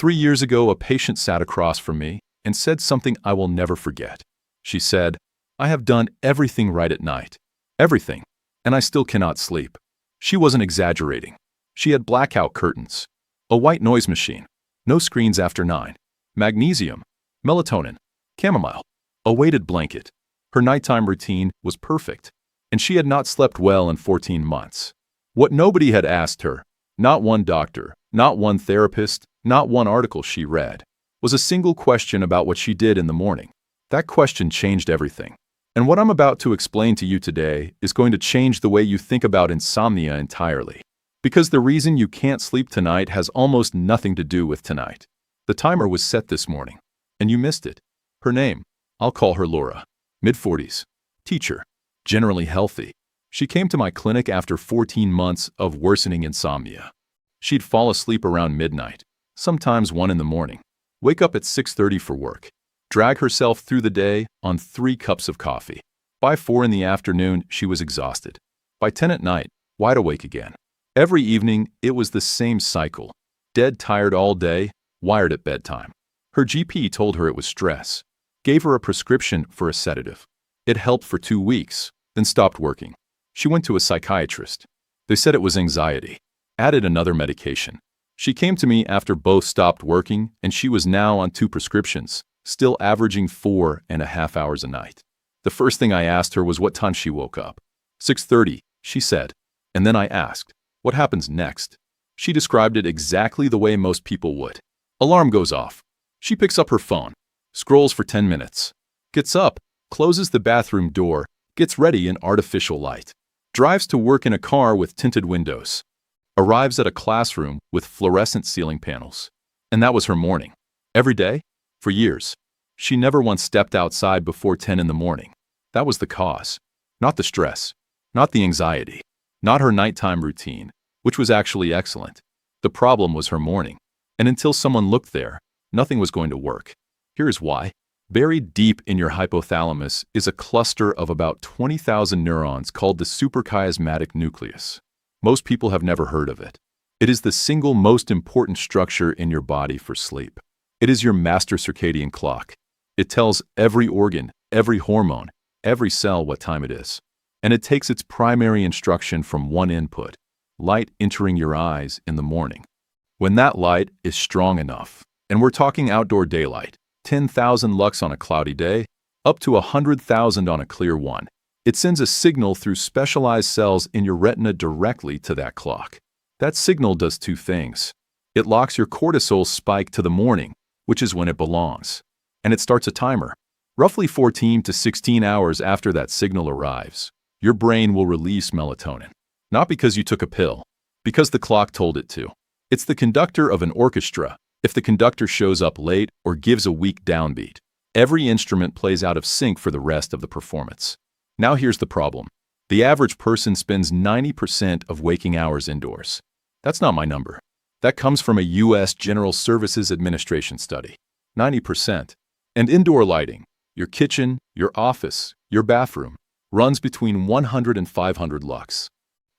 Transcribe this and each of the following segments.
3 years ago, a patient sat across from me and said something I will never forget. She said, "I have done everything right at night. Everything. And I still cannot sleep." She wasn't exaggerating. She had blackout curtains, a white noise machine, no screens after 9, magnesium, melatonin, chamomile, a weighted blanket. Her nighttime routine was perfect, and she had not slept well in 14 months. What nobody had asked her, not one doctor, not one therapist, not one article she read, was a single question about what she did in the morning. That question changed everything. And what I'm about to explain to you today is going to change the way you think about insomnia entirely. Because the reason you can't sleep tonight has almost nothing to do with tonight. The timer was set this morning, and you missed it. Her name, I'll call her Laura, mid-40s, teacher, generally healthy. She came to my clinic after 14 months of worsening insomnia. She'd fall asleep around midnight, sometimes 1 in the morning, wake up at 6:30 for work, drag herself through the day on 3 cups of coffee. By 4 in the afternoon, she was exhausted. By 10 at night, wide awake again. Every evening, it was the same cycle. Dead tired all day, wired at bedtime. Her GP told her it was stress, gave her a prescription for a sedative. It helped for 2 weeks, then stopped working. She went to a psychiatrist. They said it was anxiety. Added another medication. She came to me after both stopped working, and she was now on 2 prescriptions, still averaging 4.5 hours a night. The first thing I asked her was what time she woke up. 6:30, she said. And then I asked, what happens next? She described it exactly the way most people would. Alarm goes off. She picks up her phone, scrolls for 10 minutes, gets up, closes the bathroom door, gets ready in artificial light, drives to work in a car with tinted windows, arrives at a classroom with fluorescent ceiling panels. And that was her morning. Every day? For years. She never once stepped outside before 10 in the morning. That was the cause. Not the stress. Not the anxiety. Not her nighttime routine, which was actually excellent. The problem was her morning. And until someone looked there, nothing was going to work. Here's why. Buried deep in your hypothalamus is a cluster of about 20,000 neurons called the suprachiasmatic nucleus. Most people have never heard of it. It is the single most important structure in your body for sleep. It is your master circadian clock. It tells every organ, every hormone, every cell what time it is. And it takes its primary instruction from one input, light entering your eyes in the morning. When that light is strong enough, and we're talking outdoor daylight, 10,000 lux on a cloudy day, up to 100,000 on a clear one, it sends a signal through specialized cells in your retina directly to that clock. That signal does 2 things. It locks your cortisol spike to the morning, which is when it belongs, and it starts a timer. Roughly 14 to 16 hours after that signal arrives, your brain will release melatonin. Not because you took a pill, because the clock told it to. It's the conductor of an orchestra. If the conductor shows up late or gives a weak downbeat, every instrument plays out of sync for the rest of the performance. Now here's the problem. The average person spends 90% of waking hours indoors. That's not my number. That comes from a U.S. General Services Administration study. 90%. And indoor lighting, your kitchen, your office, your bathroom, runs between 100 and 500 lux.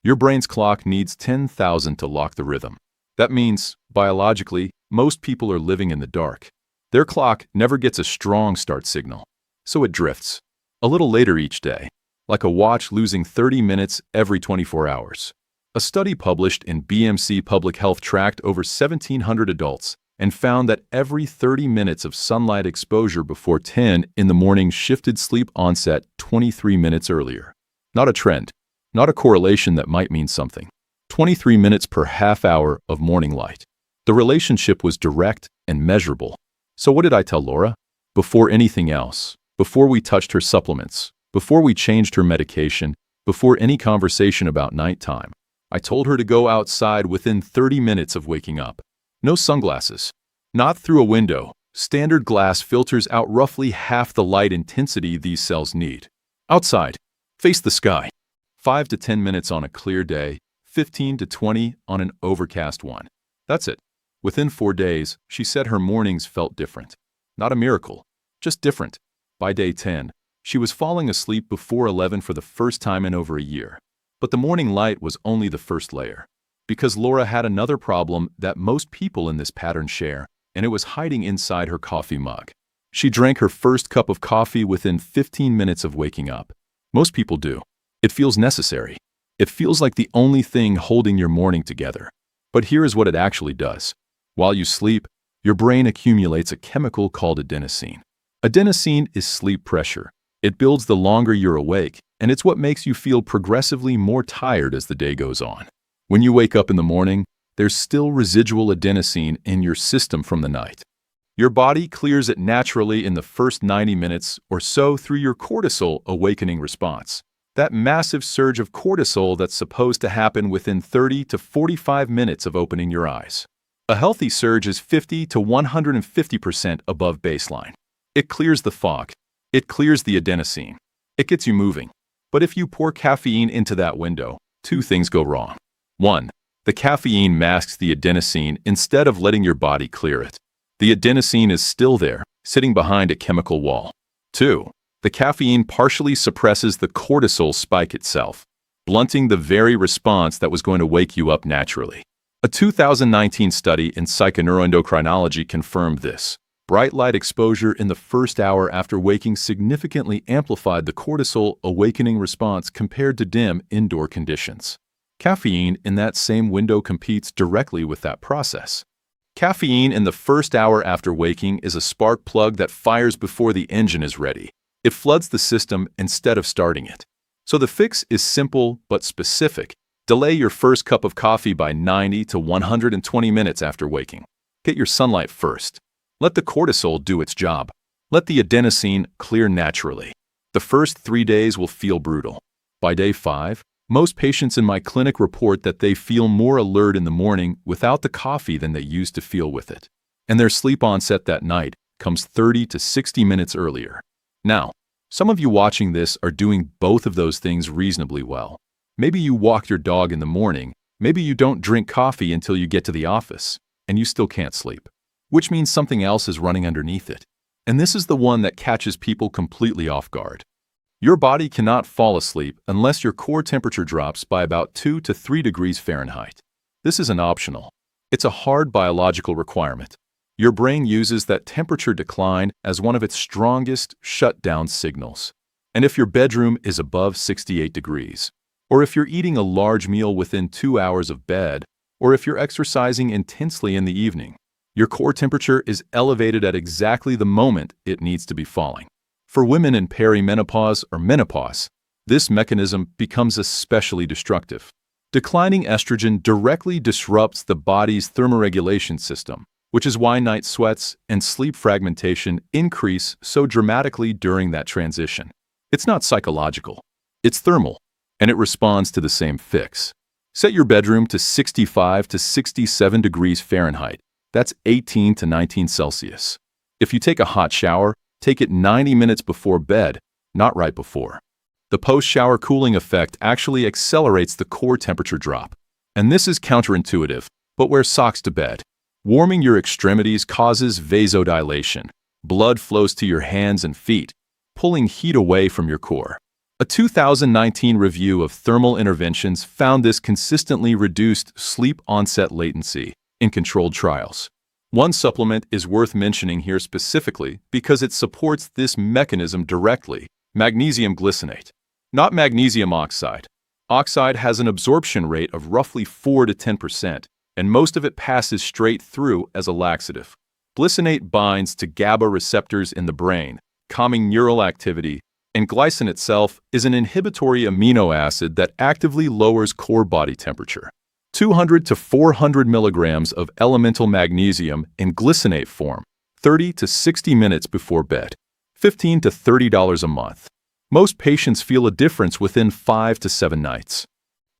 Your brain's clock needs 10,000 to lock the rhythm. That means, biologically, most people are living in the dark. Their clock never gets a strong start signal, so it drifts. A little later each day, like a watch losing 30 minutes every 24 hours. A study published in BMC Public Health tracked over 1,700 adults and found that every 30 minutes of sunlight exposure before 10 in the morning shifted sleep onset 23 minutes earlier. Not a trend, not a correlation that might mean something. 23 minutes per half hour of morning light. The relationship was direct and measurable. So what did I tell Laura? Before anything else, before we touched her supplements, before we changed her medication, before any conversation about nighttime, I told her to go outside within 30 minutes of waking up. No sunglasses. Not through a window. Standard glass filters out roughly half the light intensity these cells need. Outside. Face the sky. 5 to 10 minutes on a clear day, 15 to 20 on an overcast one. That's it. Within 4 days, she said her mornings felt different. Not a miracle, just different. By day 10, she was falling asleep before 11 for the first time in over a year. But the morning light was only the first layer. Because Laura had another problem that most people in this pattern share, and it was hiding inside her coffee mug. She drank her first cup of coffee within 15 minutes of waking up. Most people do. It feels necessary. It feels like the only thing holding your morning together. But here is what it actually does. While you sleep, your brain accumulates a chemical called adenosine. Adenosine is sleep pressure. It builds the longer you're awake, and it's what makes you feel progressively more tired as the day goes on. When you wake up in the morning, there's still residual adenosine in your system from the night. Your body clears it naturally in the first 90 minutes or so through your cortisol awakening response. That massive surge of cortisol that's supposed to happen within 30 to 45 minutes of opening your eyes. A healthy surge is 50 to 150% above baseline. It clears the fog. It clears the adenosine. It gets you moving. But if you pour caffeine into that window, two things go wrong. 1. The caffeine masks the adenosine instead of letting your body clear it. The adenosine is still there, sitting behind a chemical wall. 2. The caffeine partially suppresses the cortisol spike itself, blunting the very response that was going to wake you up naturally. A 2019 study in psychoneuroendocrinology confirmed this. Bright light exposure in the first hour after waking significantly amplified the cortisol awakening response compared to dim indoor conditions. Caffeine in that same window competes directly with that process. Caffeine in the first hour after waking is a spark plug that fires before the engine is ready. It floods the system instead of starting it. So the fix is simple but specific. Delay your first cup of coffee by 90 to 120 minutes after waking. Get your sunlight first. Let the cortisol do its job. Let the adenosine clear naturally. The first 3 days will feel brutal. By day 5, most patients in my clinic report that they feel more alert in the morning without the coffee than they used to feel with it. And their sleep onset that night comes 30 to 60 minutes earlier. Now, some of you watching this are doing both of those things reasonably well. Maybe you walk your dog in the morning, maybe you don't drink coffee until you get to the office, and you still can't sleep. Which means something else is running underneath it. And this is the one that catches people completely off guard. Your body cannot fall asleep unless your core temperature drops by about 2 to 3 degrees Fahrenheit. This isn't optional. It's a hard biological requirement. Your brain uses that temperature decline as one of its strongest shutdown signals. And if your bedroom is above 68 degrees, or if you're eating a large meal within 2 hours of bed, or if you're exercising intensely in the evening, your core temperature is elevated at exactly the moment it needs to be falling. For women in perimenopause or menopause, this mechanism becomes especially destructive. Declining estrogen directly disrupts the body's thermoregulation system, which is why night sweats and sleep fragmentation increase so dramatically during that transition. It's not psychological. It's thermal, and it responds to the same fix. Set your bedroom to 65 to 67 degrees Fahrenheit. That's 18 to 19 Celsius. If you take a hot shower, take it 90 minutes before bed, not right before. The post-shower cooling effect actually accelerates the core temperature drop. And this is counterintuitive, but wear socks to bed. Warming your extremities causes vasodilation. Blood flows to your hands and feet, pulling heat away from your core. A 2019 review of thermal interventions found this consistently reduced sleep onset latency in controlled trials. One supplement is worth mentioning here specifically because it supports this mechanism directly: magnesium glycinate. Not magnesium oxide. Oxide has an absorption rate of roughly 4 to 10%, and most of it passes straight through as a laxative. Glycinate binds to GABA receptors in the brain, calming neural activity, and glycine itself is an inhibitory amino acid that actively lowers core body temperature. 200 to 400 milligrams of elemental magnesium in glycinate form, 30 to 60 minutes before bed. $15 to $30 a month. Most patients feel a difference within 5 to 7 nights.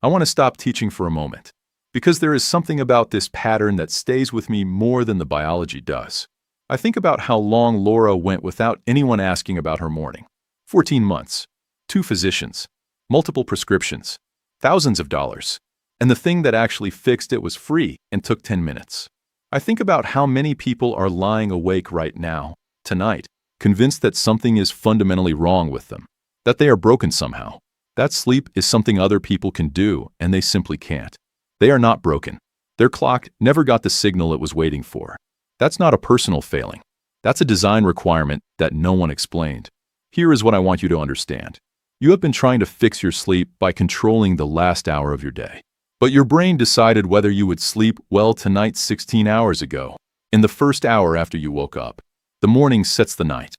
I want to stop teaching for a moment, because there is something about this pattern that stays with me more than the biology does. I think about how long Laura went without anyone asking about her morning. 14 months, 2 physicians, multiple prescriptions, thousands of dollars. And the thing that actually fixed it was free and took 10 minutes. I think about how many people are lying awake right now, tonight, convinced that something is fundamentally wrong with them, that they are broken somehow. That sleep is something other people can do, and they simply can't. They are not broken. Their clock never got the signal it was waiting for. That's not a personal failing. That's a design requirement that no one explained. Here is what I want you to understand. You have been trying to fix your sleep by controlling the last hour of your day. But your brain decided whether you would sleep well tonight 16 hours ago, in the first hour after you woke up. The morning sets the night.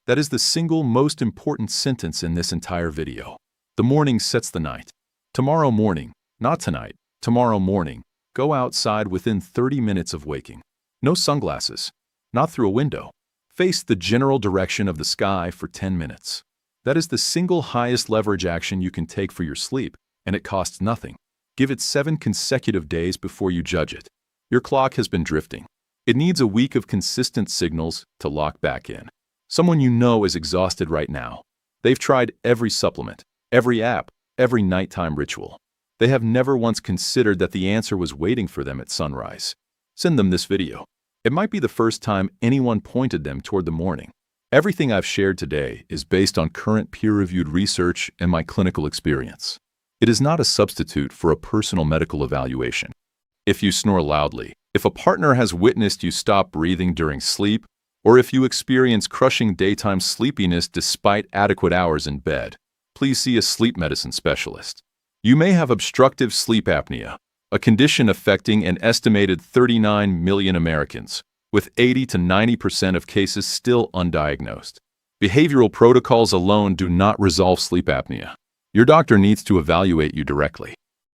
That is the single most important sentence in this entire video. The morning sets the night. Tomorrow morning, not tonight, tomorrow morning, go outside within 30 minutes of waking. No sunglasses, not through a window. Face the general direction of the sky for 10 minutes. That is the single highest leverage action you can take for your sleep, and it costs nothing. Give it 7 consecutive days before you judge it. Your clock has been drifting. It needs a week of consistent signals to lock back in. Someone you know is exhausted right now. They've tried every supplement, every app, every nighttime ritual. They have never once considered that the answer was waiting for them at sunrise. Send them this video. It might be the first time anyone pointed them toward the morning. Everything I've shared today is based on current peer-reviewed research and my clinical experience. It is not a substitute for a personal medical evaluation. If you snore loudly, if a partner has witnessed you stop breathing during sleep, or if you experience crushing daytime sleepiness despite adequate hours in bed, please see a sleep medicine specialist. You may have obstructive sleep apnea, a condition affecting an estimated 39 million Americans, with 80 to 90% of cases still undiagnosed. Behavioral protocols alone do not resolve sleep apnea. Your doctor needs to evaluate you directly.